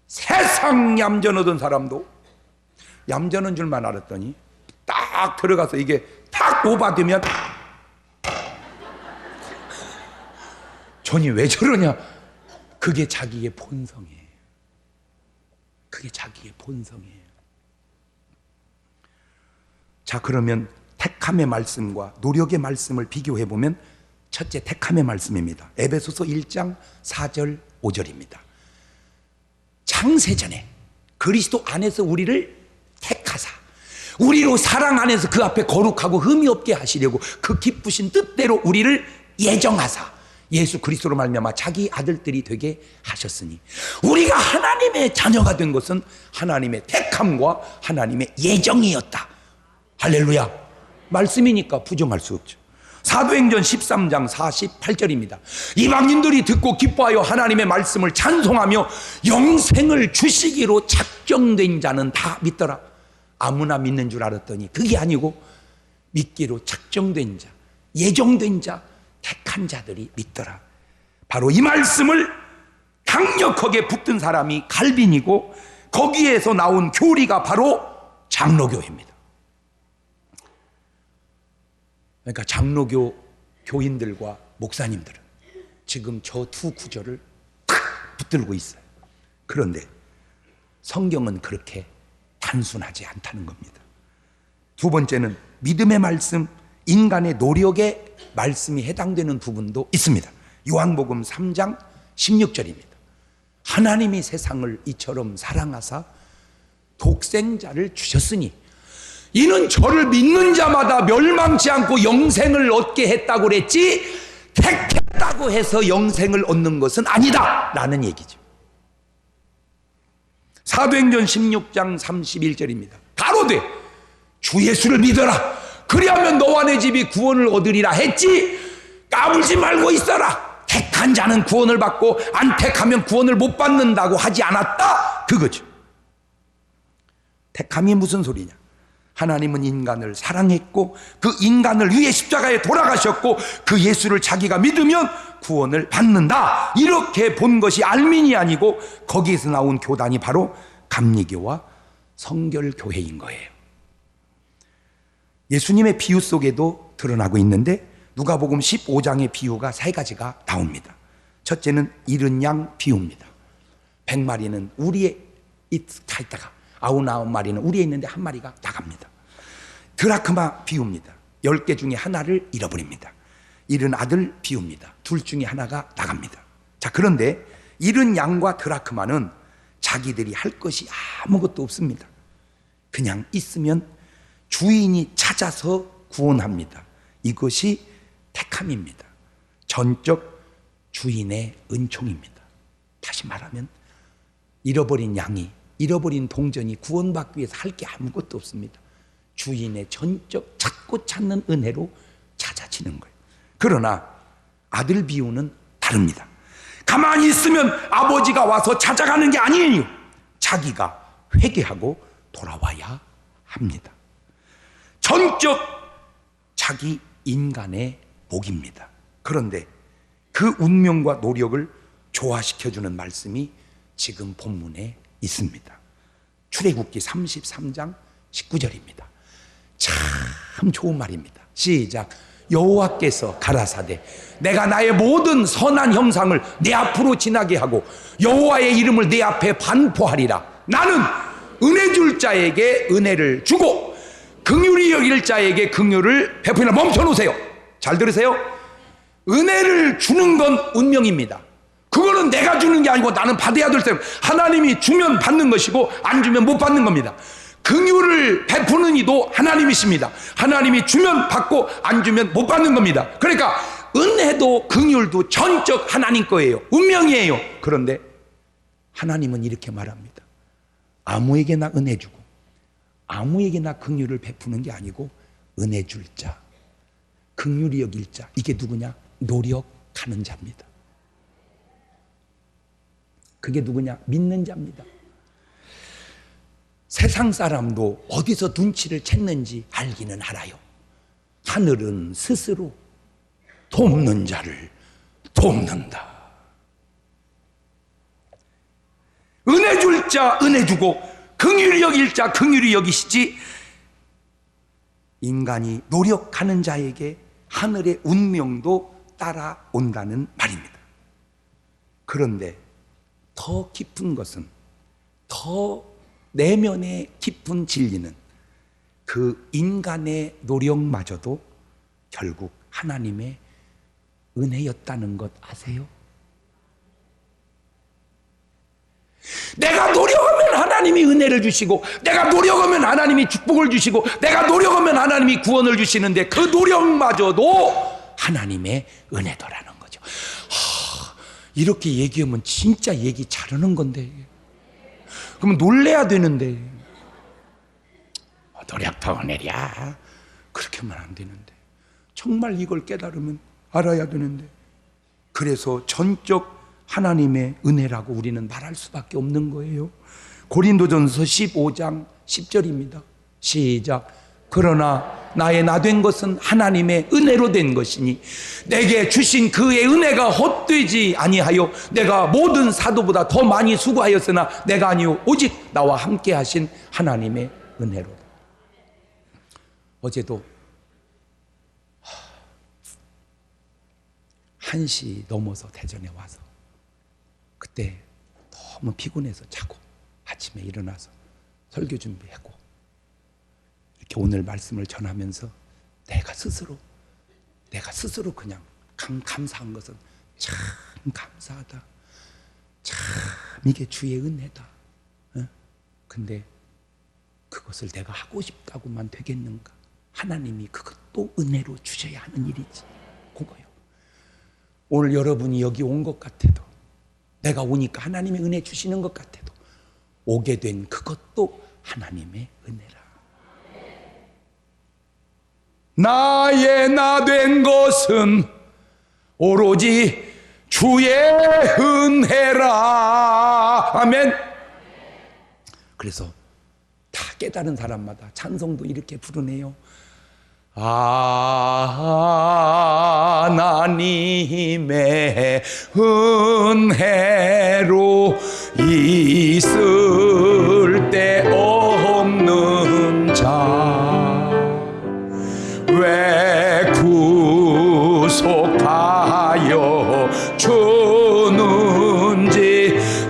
세상 얌전하던 사람도 얌전한 줄만 알았더니 딱 들어가서 이게 딱 오바되면 전이 왜 저러냐? 그게 자기의 본성이에요. 그게 자기의 본성이에요. 자, 그러면 택함의 말씀과 노력의 말씀을 비교해보면 첫째 택함의 말씀입니다. 에베소서 1장 4절 5절입니다. 창세전에 그리스도 안에서 우리를 택하사 우리로 사랑 안에서 그 앞에 거룩하고 흠이 없게 하시려고 그 기쁘신 뜻대로 우리를 예정하사 예수 그리스도로 말미암아 자기 아들들이 되게 하셨으니 우리가 하나님의 자녀가 된 것은 하나님의 택함과 하나님의 예정이었다. 할렐루야. 말씀이니까 부정할 수 없죠. 사도행전 13장 48절입니다. 이방인들이 듣고 기뻐하여 하나님의 말씀을 찬송하며 영생을 주시기로 작정된 자는 다 믿더라. 아무나 믿는 줄 알았더니 그게 아니고 믿기로 작정된 자, 예정된 자, 택한 자들이 믿더라. 바로 이 말씀을 강력하게 붙든 사람이 갈빈이고 거기에서 나온 교리가 바로 장로교입니다. 그러니까 장로교 교인들과 목사님들은 지금 저 두 구절을 탁 붙들고 있어요. 그런데 성경은 그렇게 단순하지 않다는 겁니다. 두 번째는 믿음의 말씀, 인간의 노력의 말씀이 해당되는 부분도 있습니다. 요한복음 3장 16절입니다. 하나님이 세상을 이처럼 사랑하사 독생자를 주셨으니 이는 저를 믿는 자마다 멸망치 않고 영생을 얻게 했다고 그랬지 택했다고 해서 영생을 얻는 것은 아니다 라는 얘기죠. 사도행전 16장 31절입니다. 가로되 주 예수를 믿어라. 그리하면 너와 내 집이 구원을 얻으리라 했지 까불지 말고 있어라. 택한 자는 구원을 받고 안 택하면 구원을 못 받는다고 하지 않았다. 그거죠. 택함이 무슨 소리냐? 하나님은 인간을 사랑했고 그 인간을 위해 십자가에 돌아가셨고 그 예수를 자기가 믿으면 구원을 받는다. 이렇게 본 것이 알미니안이고 거기에서 나온 교단이 바로 감리교와 성결교회인 거예요. 예수님의 비유 속에도 드러나고 있는데 누가복음 15장의 비유가 세 가지가 나옵니다. 첫째는 잃은 양 비유입니다. 100마리는 우리에 차 있다가 99마리는 우리에 있는데 한 마리가 나갑니다. 드라크마 비유입니다. 10개 중에 하나를 잃어버립니다. 잃은 아들 비유입니다. 둘 중에 하나가 나갑니다. 자, 그런데 잃은 양과 드라크마는 자기들이 할 것이 아무것도 없습니다. 그냥 있으면 주인이 찾아서 구원합니다. 이것이 택함입니다. 전적 주인의 은총입니다. 다시 말하면 잃어버린 양이, 잃어버린 동전이 구원받기 위해서 할 게 아무것도 없습니다. 주인의 전적 찾고 찾는 은혜로 찾아지는 거예요. 그러나 아들 비유는 다릅니다. 가만히 있으면 아버지가 와서 찾아가는 게 아니에요. 자기가 회개하고 돌아와야 합니다. 전적 자기 인간의 복입니다. 그런데 그 운명과 노력을 조화시켜주는 말씀이 지금 본문에 있습니다. 출애굽기 33장 19절입니다. 참 좋은 말입니다. 시작. 여호와께서 가라사대 내가 나의 모든 선한 형상을 내 앞으로 지나게 하고 여호와의 이름을 내 앞에 반포하리라. 나는 은혜 줄 자에게 은혜를 주고 긍휼히 여길 자에게 긍휼을 베푸리라. 멈춰 놓으세요. 잘 들으세요. 은혜를 주는 건 운명입니다. 그거는 내가 주는 게 아니고 나는 받아야 될 사람. 하나님이 주면 받는 것이고 안 주면 못 받는 겁니다. 긍휼을 베푸는 이도 하나님이십니다. 하나님이 주면 받고 안 주면 못 받는 겁니다. 그러니까 은혜도 긍휼도 전적 하나님 거예요. 운명이에요. 그런데 하나님은 이렇게 말합니다. 아무에게나 은혜 주고 아무에게나 긍휼을 베푸는 게 아니고 은혜 줄 자, 긍휼히 여길 자, 이게 누구냐? 노력하는 자입니다. 그게 누구냐? 믿는 자입니다. 세상 사람도 어디서 눈치를 챘는지 알기는 알아요. 하늘은 스스로 돕는 자를 돕는다. 은혜 줄 자 은혜 주고 긍휼히 여길 자 긍휼히 여기시지, 인간이 노력하는 자에게 하늘의 운명도 따라온다는 말입니다. 그런데 더 깊은 것은, 더 내면의 깊은 진리는 그 인간의 노력마저도 결국 하나님의 은혜였다는 것 아세요? 내가 노력하면 하나님이 은혜를 주시고, 내가 노력하면 하나님이 축복을 주시고, 내가 노력하면 하나님이 구원을 주시는데 그 노력마저도 하나님의 은혜더라는 거죠. 이렇게 얘기하면 진짜 얘기 잘하는 건데, 그러면 놀래야 되는데, 노력도 은혜랴 그렇게 하면 안 되는데, 정말 이걸 깨달으면 알아야 되는데, 그래서 전적 하나님의 은혜라고 우리는 말할 수밖에 없는 거예요. 고린도전서 15장 10절입니다. 시작. 그러나 나의 나 된 것은 하나님의 은혜로 된 것이니 내게 주신 그의 은혜가 헛되지 아니하여 내가 모든 사도보다 더 많이 수고하였으나 내가 아니요 오직 나와 함께 하신 하나님의 은혜로다. 어제도 1시 넘어서 대전에 와서 그때 너무 피곤해서 자고 아침에 일어나서 설교 준비하고 이렇게 오늘 말씀을 전하면서 내가 스스로 그냥 감사한 것은 참 감사하다. 참 이게 주의 은혜다. 근데 그것을 내가 하고 싶다고만 되겠는가? 하나님이 그것도 은혜로 주셔야 하는 일이지. 그거요. 오늘 여러분이 여기 온 것 같아도, 내가 오니까 하나님의 은혜 주시는 것 같아도, 오게 된 그것도 하나님의 은혜라. 나의 나 된 것은 오로지 주의 은혜라. 아멘. 그래서 다 깨달은 사람마다 찬송도 이렇게 부르네요. 하나님의 은혜로 있을 데 없는 자 왜 구속하여 주는지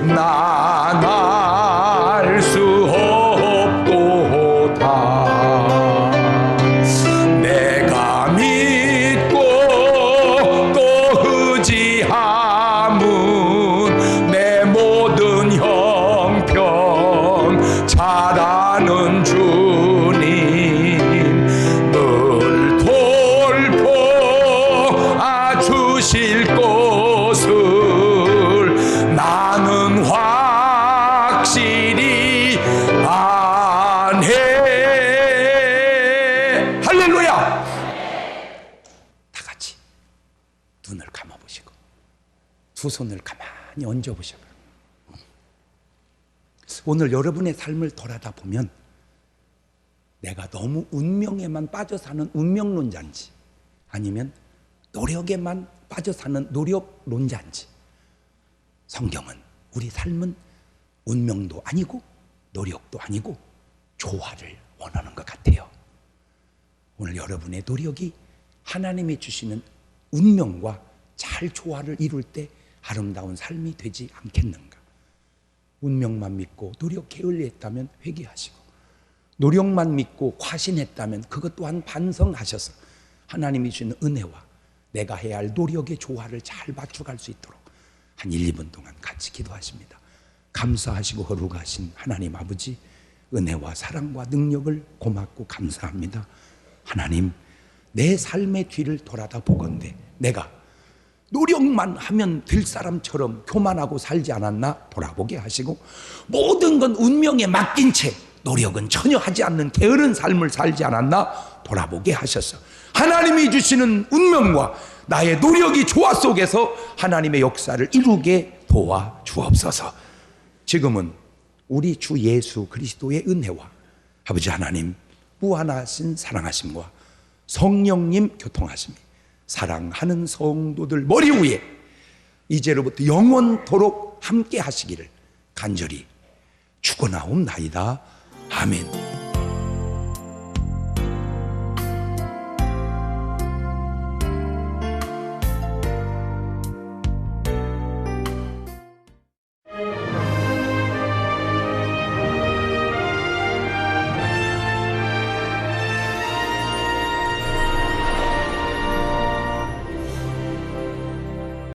난 알 수 없도다. 내가 믿고 또 의지함은 내 모든 형편 잘 아는 주님 늘 돌보아 주실 것을 나는 확실히 안해. 할렐루야. 다 같이 눈을 감아보시고 두 손을 가만히 얹어보시고, 오늘 여러분의 삶을 돌아다 보면 내가 너무 운명에만 빠져 사는 운명론자인지 아니면 노력에만 빠져 사는 노력론자인지, 성경은 우리 삶은 운명도 아니고 노력도 아니고 조화를 원하는 것 같아요. 오늘 여러분의 노력이 하나님이 주시는 운명과 잘 조화를 이룰 때 아름다운 삶이 되지 않겠는가? 운명만 믿고 노력 게을리했다면 회개하시고, 노력만 믿고 과신했다면 그것 또한 반성하셔서 하나님이 주시는 은혜와 내가 해야 할 노력의 조화를 잘 맞춰갈 수 있도록 한 1, 2분 동안 같이 기도하십니다. 감사하시고 거룩하신 하나님 아버지, 은혜와 사랑과 능력을 고맙고 감사합니다. 하나님, 내 삶의 뒤를 돌아다 보건대 내가 노력만 하면 될 사람처럼 교만하고 살지 않았나 돌아보게 하시고, 모든 건 운명에 맡긴 채 노력은 전혀 하지 않는 게으른 삶을 살지 않았나 돌아보게 하셔서 하나님이 주시는 운명과 나의 노력이 조화 속에서 하나님의 역사를 이루게 도와 주옵소서. 지금은 우리 주 예수 그리스도의 은혜와 아버지 하나님 무한하신 사랑하심과 성령님 교통하심이 사랑하는 성도들 머리 위에 이제로부터 영원토록 함께 하시기를 간절히 축원하옵나이다. 아멘.